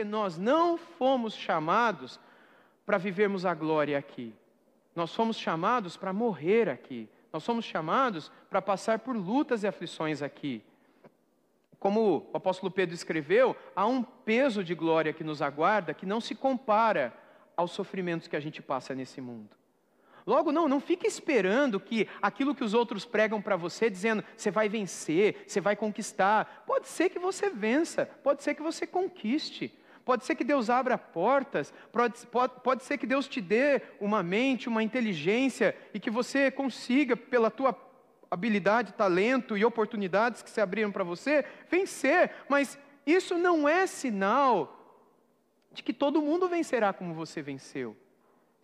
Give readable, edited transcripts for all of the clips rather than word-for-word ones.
nós não fomos chamados para vivermos a glória aqui. Nós fomos chamados para morrer aqui. Nós somos chamados para passar por lutas e aflições aqui. Como o apóstolo Pedro escreveu, há um peso de glória que nos aguarda que não se compara aos sofrimentos que a gente passa nesse mundo. Logo, não fique esperando que aquilo que os outros pregam para você, dizendo, você vai vencer, você vai conquistar. Pode ser que você vença, pode ser que você conquiste. Pode ser que Deus abra portas, pode ser que Deus te dê uma mente, uma inteligência, e que você consiga, pela tua habilidade, talento e oportunidades que se abriram para você, vencer. Mas isso não é sinal de que todo mundo vencerá como você venceu.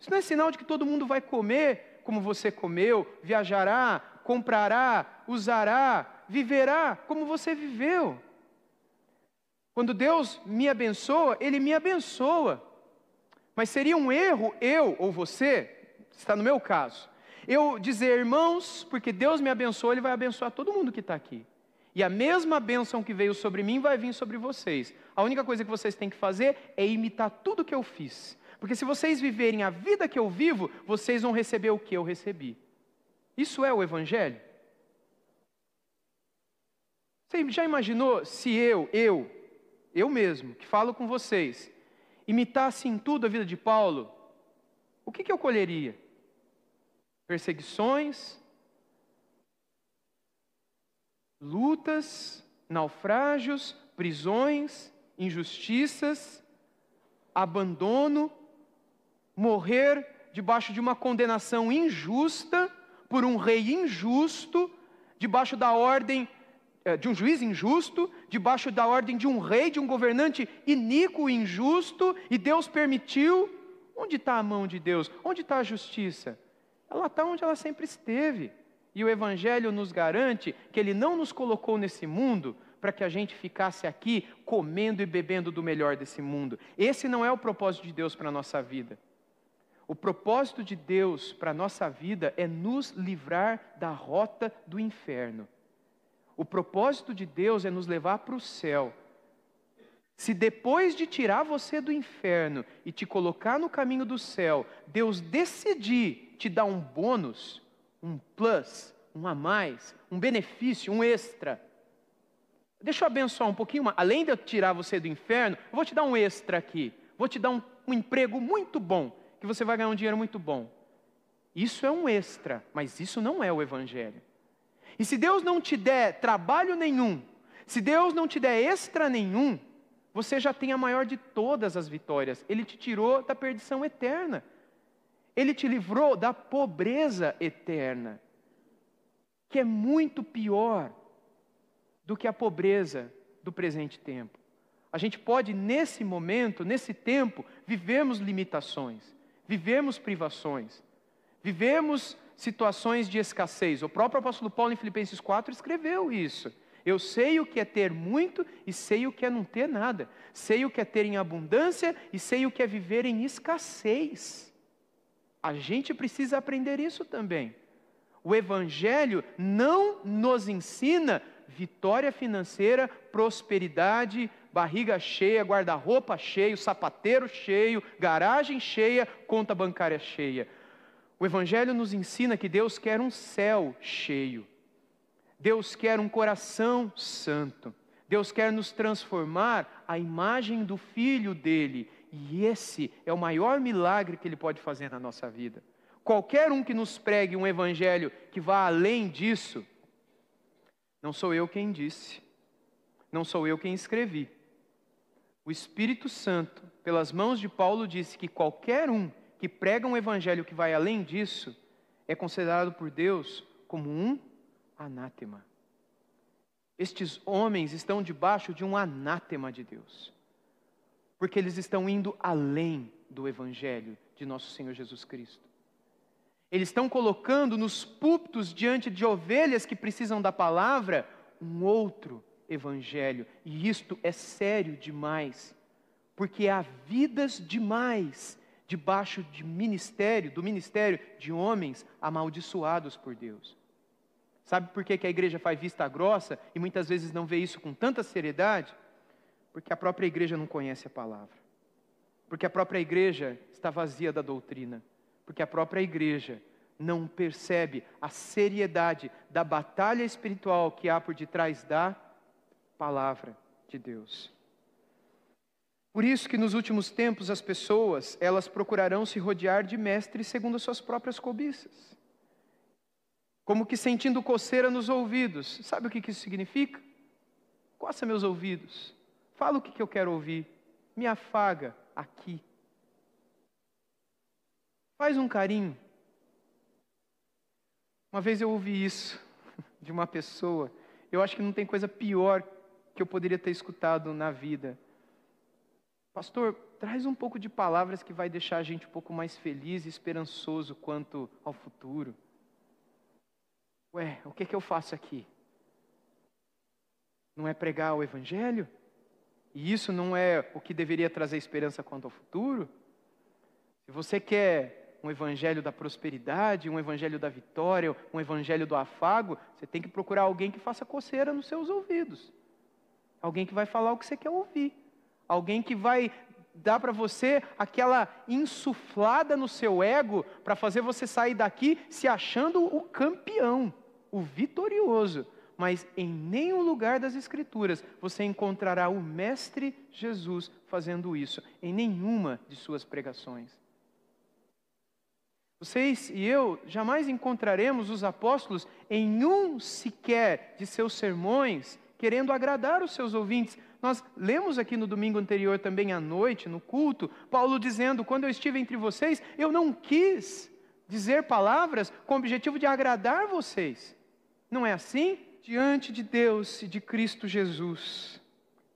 Isso não é sinal de que todo mundo vai comer como você comeu, viajará, comprará, usará, viverá como você viveu. Quando Deus me abençoa, Ele me abençoa. Mas seria um erro eu ou você, está no meu caso, eu dizer, irmãos, porque Deus me abençoou, Ele vai abençoar todo mundo que está aqui. E a mesma bênção que veio sobre mim vai vir sobre vocês. A única coisa que vocês têm que fazer é imitar tudo que eu fiz. Porque se vocês viverem a vida que eu vivo, vocês vão receber o que eu recebi. Isso é o Evangelho? Você já imaginou se eu mesmo, que falo com vocês, imitasse em tudo a vida de Paulo? O que eu colheria? Perseguições, lutas, naufrágios, prisões, injustiças, abandono, morrer debaixo de uma condenação injusta, por um rei injusto, debaixo da ordem de um juiz injusto, debaixo da ordem de um rei, de um governante iníquo e injusto, e Deus permitiu. Onde está a mão de Deus? Onde está a justiça? Ela está onde ela sempre esteve. E o Evangelho nos garante que Ele não nos colocou nesse mundo para que a gente ficasse aqui comendo e bebendo do melhor desse mundo. Esse não é o propósito de Deus para a nossa vida. O propósito de Deus para a nossa vida é nos livrar da rota do inferno. O propósito de Deus é nos levar para o céu. Se depois de tirar você do inferno e te colocar no caminho do céu, Deus decidir te dar um bônus, um plus, um a mais, um benefício, um extra. Deixa eu abençoar um pouquinho, além de eu tirar você do inferno, eu vou te dar um extra aqui. Vou te dar um emprego muito bom, que você vai ganhar um dinheiro muito bom. Isso é um extra, mas isso não é o Evangelho. E se Deus não te der trabalho nenhum, se Deus não te der extra nenhum, você já tem a maior de todas as vitórias. Ele te tirou da perdição eterna. Ele te livrou da pobreza eterna, que é muito pior do que a pobreza do presente tempo. A gente pode, nesse momento, nesse tempo, vivermos limitações, vivermos privações, vivemos situações de escassez. O próprio apóstolo Paulo, em Filipenses 4, escreveu isso. Eu sei o que é ter muito e sei o que é não ter nada. Sei o que é ter em abundância e sei o que é viver em escassez. A gente precisa aprender isso também. O Evangelho não nos ensina vitória financeira, prosperidade, barriga cheia, guarda-roupa cheio, sapateiro cheio, garagem cheia, conta bancária cheia. O Evangelho nos ensina que Deus quer um céu cheio. Deus quer um coração santo. Deus quer nos transformar à imagem do Filho dele. E esse é o maior milagre que Ele pode fazer na nossa vida. Qualquer um que nos pregue um Evangelho que vá além disso, não sou eu quem disse, não sou eu quem escrevi. O Espírito Santo, pelas mãos de Paulo, disse que qualquer um que prega um Evangelho que vai além disso, é considerado por Deus como um anátema. Estes homens estão debaixo de um anátema de Deus, porque eles estão indo além do Evangelho de nosso Senhor Jesus Cristo. Eles estão colocando nos púlpitos, diante de ovelhas que precisam da palavra, um outro Evangelho. E isto é sério demais, porque há vidas demais debaixo do ministério de homens amaldiçoados por Deus. Sabe por que a igreja faz vista grossa e muitas vezes não vê isso com tanta seriedade? Porque a própria igreja não conhece a palavra. Porque a própria igreja está vazia da doutrina. Porque a própria igreja não percebe a seriedade da batalha espiritual que há por detrás da palavra de Deus. Por isso que nos últimos tempos as pessoas, elas procurarão se rodear de mestres segundo as suas próprias cobiças. Como que sentindo coceira nos ouvidos. Sabe o que isso significa? Coça meus ouvidos. Fala o que eu quero ouvir. Me afaga aqui. Faz um carinho. Uma vez eu ouvi isso de uma pessoa. Eu acho que não tem coisa pior que eu poderia ter escutado na vida. Pastor, traz um pouco de palavras que vai deixar a gente um pouco mais feliz e esperançoso quanto ao futuro. Ué, o que eu faço aqui? Não é pregar o Evangelho? E isso não é o que deveria trazer esperança quanto ao futuro? Se você quer um Evangelho da prosperidade, um Evangelho da vitória, um Evangelho do afago, você tem que procurar alguém que faça coceira nos seus ouvidos. Alguém que vai falar o que você quer ouvir. Alguém que vai dar para você aquela insuflada no seu ego para fazer você sair daqui se achando o campeão, o vitorioso. Mas em nenhum lugar das Escrituras você encontrará o Mestre Jesus fazendo isso, em nenhuma de suas pregações. Vocês e eu jamais encontraremos os apóstolos em um sequer de seus sermões querendo agradar os seus ouvintes. Nós lemos aqui no domingo anterior também à noite, no culto, Paulo dizendo, quando eu estive entre vocês, eu não quis dizer palavras com o objetivo de agradar vocês. Não é assim? Diante de Deus e de Cristo Jesus,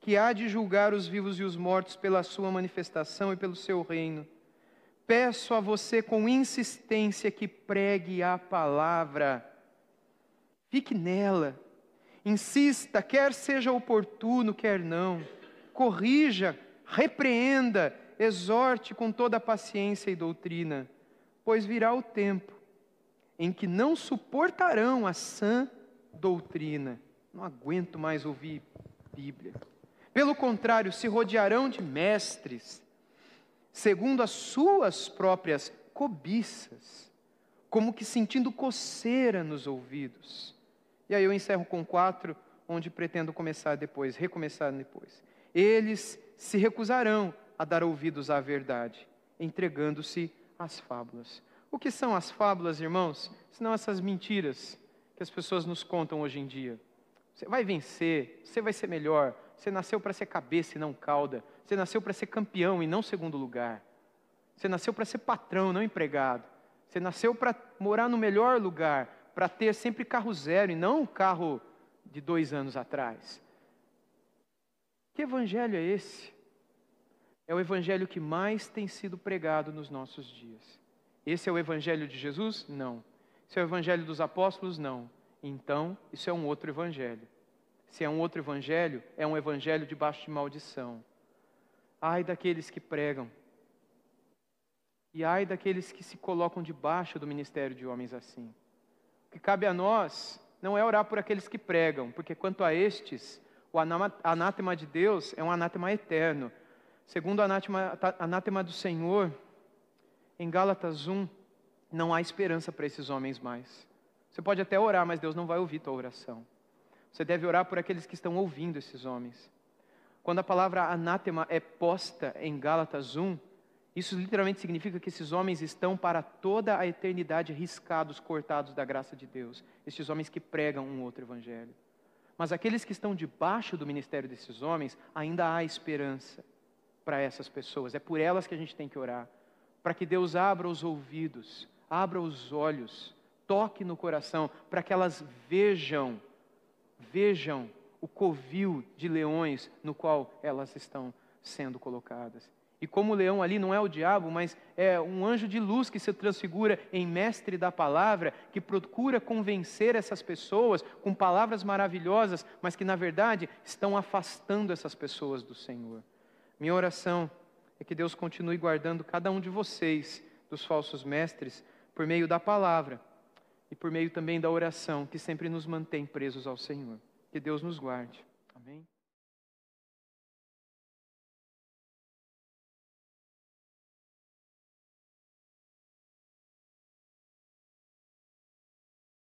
que há de julgar os vivos e os mortos pela sua manifestação e pelo seu reino, peço a você com insistência que pregue a palavra. Fique nela. Insista, quer seja oportuno, quer não. Corrija, repreenda, exorte com toda a paciência e doutrina. Pois virá o tempo em que não suportarão a sã doutrina. Não aguento mais ouvir Bíblia. Pelo contrário, se rodearão de mestres, segundo as suas próprias cobiças, como que sentindo coceira nos ouvidos. E aí eu encerro com 4, onde pretendo recomeçar depois. Eles se recusarão a dar ouvidos à verdade, entregando-se às fábulas. O que são as fábulas, irmãos? Senão essas mentiras que as pessoas nos contam hoje em dia. Você vai vencer, você vai ser melhor, você nasceu para ser cabeça e não cauda, você nasceu para ser campeão e não segundo lugar, você nasceu para ser patrão, não empregado, você nasceu para morar no melhor lugar, para ter sempre carro zero e não um carro de 2 anos atrás. Que evangelho é esse? É o evangelho que mais tem sido pregado nos nossos dias. Esse é o evangelho de Jesus? Não. Esse é o evangelho dos apóstolos? Não. Então, isso é um outro evangelho. Se é um outro evangelho, é um evangelho debaixo de maldição. Ai daqueles que pregam. E ai daqueles que se colocam debaixo do ministério de homens assim. O que cabe a nós não é orar por aqueles que pregam, porque quanto a estes, o anátema de Deus é um anátema eterno. Segundo o anátema do Senhor, em Gálatas 1, não há esperança para esses homens mais. Você pode até orar, mas Deus não vai ouvir tua oração. Você deve orar por aqueles que estão ouvindo esses homens. Quando a palavra anátema é posta em Gálatas 1, isso literalmente significa que esses homens estão para toda a eternidade riscados, cortados da graça de Deus. Estes homens que pregam um outro evangelho. Mas aqueles que estão debaixo do ministério desses homens, ainda há esperança para essas pessoas. É por elas que a gente tem que orar. Para que Deus abra os ouvidos, abra os olhos, toque no coração, para que elas vejam o covil de leões no qual elas estão sendo colocadas. E como o leão ali não é o diabo, mas é um anjo de luz que se transfigura em mestre da palavra, que procura convencer essas pessoas com palavras maravilhosas, mas que na verdade estão afastando essas pessoas do Senhor. Minha oração é que Deus continue guardando cada um de vocês dos falsos mestres por meio da palavra e por meio também da oração, que sempre nos mantém presos ao Senhor. Que Deus nos guarde. Amém?